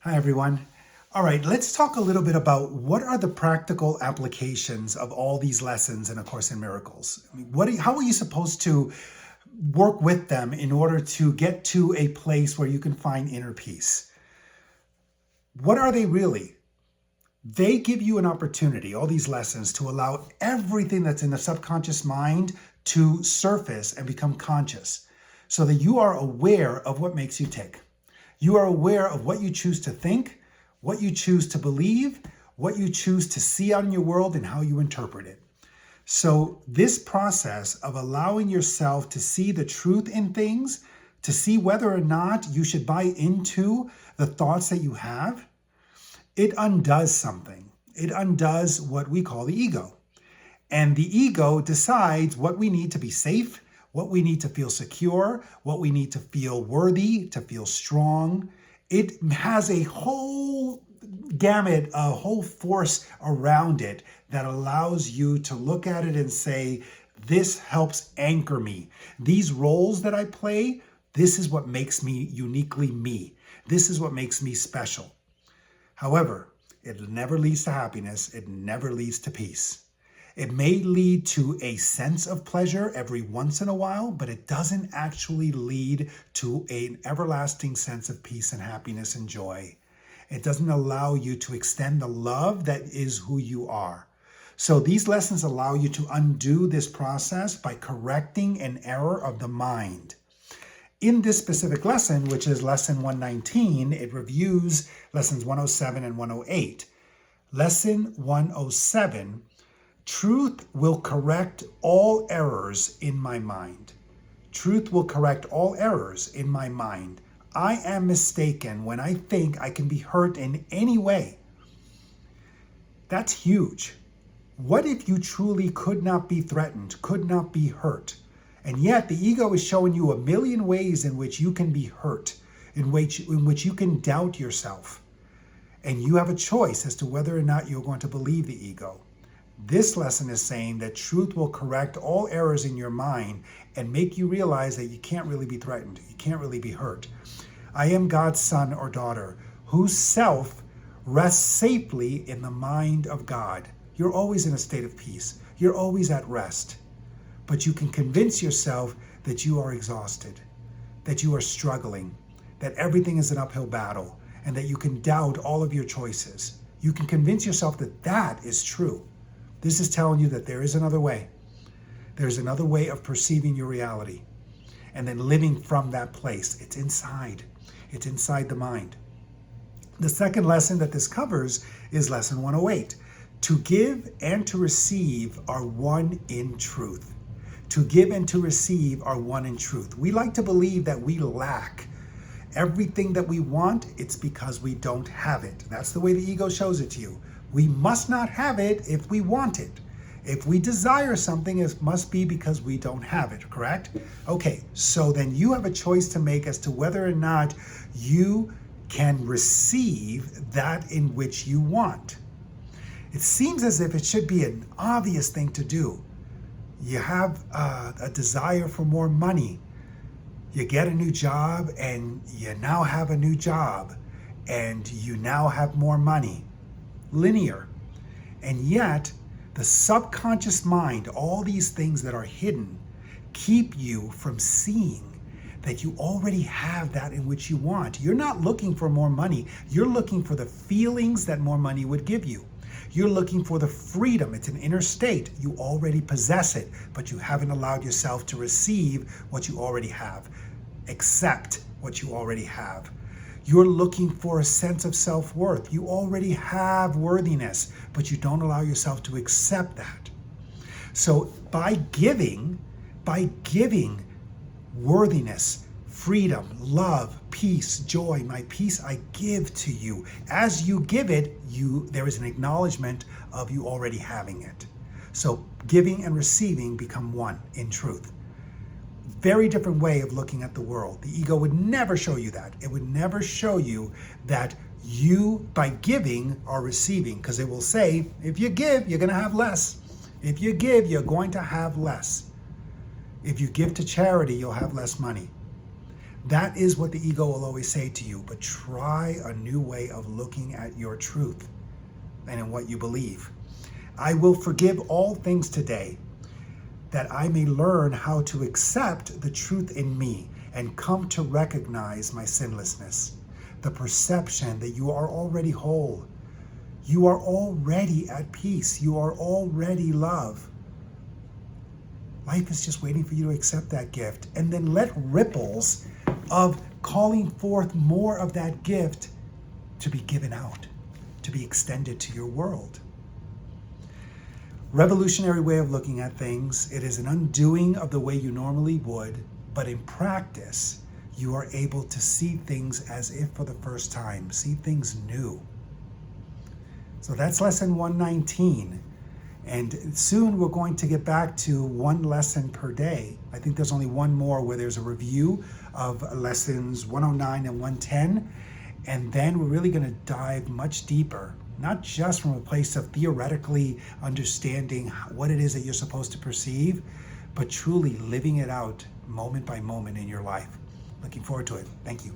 Hi, everyone. All right, let's talk a little bit about what are the practical applications of all these lessons in A Course in Miracles. I mean, how are you supposed to work with them in order to get to a place where you can find inner peace? What are they really? They give you an opportunity, all these lessons, to allow everything that's in the subconscious mind to surface and become conscious so that you are aware of what makes you tick. You are aware of what you choose to think, what you choose to believe, what you choose to see out in your world, and how you interpret it. So this process of allowing yourself to see the truth in things, to see whether or not you should buy into the thoughts that you have, it undoes something. It undoes what we call the ego. And the ego decides what we need to be safe, what we need to feel secure, what we need to feel worthy, to feel strong. It has a whole gamut, a whole force around it that allows you to look at it and say, this helps anchor me. These roles that I play, this is what makes me uniquely me. This is what makes me special. However, it never leads to happiness. It never leads to peace. It may lead to a sense of pleasure every once in a while, but it doesn't actually lead to an everlasting sense of peace and happiness and joy. It doesn't allow you to extend the love that is who you are. So these lessons allow you to undo this process by correcting an error of the mind. In this specific lesson, which is lesson 119, it reviews lessons 107 and 108. Lesson 107, truth will correct all errors in my mind. Truth will correct all errors in my mind. I am mistaken when I think I can be hurt in any way. That's huge. What if you truly could not be threatened, could not be hurt? And yet the ego is showing you a million ways in which you can be hurt, in which you can doubt yourself. And you have a choice as to whether or not you're going to believe the ego. This lesson is saying that truth will correct all errors in your mind and make you realize that you can't really be threatened. You can't really be hurt. I am God's son or daughter whose self rests safely in the mind of God. You're always in a state of peace. You're always at rest. But you can convince yourself that you are exhausted, that you are struggling, that everything is an uphill battle, and that you can doubt all of your choices. You can convince yourself that that is true. This is telling you that there is another way. There's another way of perceiving your reality and then living from that place. It's inside. It's inside the mind. The second lesson that this covers is lesson 108. To give and to receive are one in truth. To give and to receive are one in truth. We like to believe that we lack everything that we want. It's because we don't have it. That's the way the ego shows it to you. We must not have it if we want it. If we desire something, it must be because we don't have it, correct? Okay, so then you have a choice to make as to whether or not you can receive that in which you want. It seems as if it should be an obvious thing to do. You have a desire for more money. You get a new job and you now have a new job and you now have more money. Linear. And yet, the subconscious mind, all these things that are hidden, keep you from seeing that you already have that in which you want. You're not looking for more money. You're looking for the feelings that more money would give you. You're looking for the freedom. It's an inner state. You already possess it, but you haven't allowed yourself to receive what you already have. Accept what you already have. You're looking for a sense of self-worth. You already have worthiness, but you don't allow yourself to accept that. So by giving worthiness, freedom, love, peace, joy, my peace I give to you. As you give it, there is an acknowledgement of you already having it. So giving and receiving become one in truth. Very different way of looking at the world. The ego would never show you that. It would never show you that you, by giving, are receiving, because it will say, if you give, you're going to have less. If you give, you're going to have less. If you give to charity, you'll have less money. That is what the ego will always say to you, but try a new way of looking at your truth and in what you believe. I will forgive all things today, that I may learn how to accept the truth in me and come to recognize my sinlessness, the perception that you are already whole. You are already at peace. You are already love. Life is just waiting for you to accept that gift, and then let ripples of calling forth more of that gift to be given out, to be extended to your world. Revolutionary way of looking at things. It is an undoing of the way you normally would, but in practice, you are able to see things as if for the first time, see things new. So that's lesson 119. And soon we're going to get back to one lesson per day. I think there's only one more where there's a review of lessons 109 and 110. And then we're really going to dive much deeper, not just from a place of theoretically understanding what it is that you're supposed to perceive, but truly living it out moment by moment in your life. Looking forward to it. Thank you.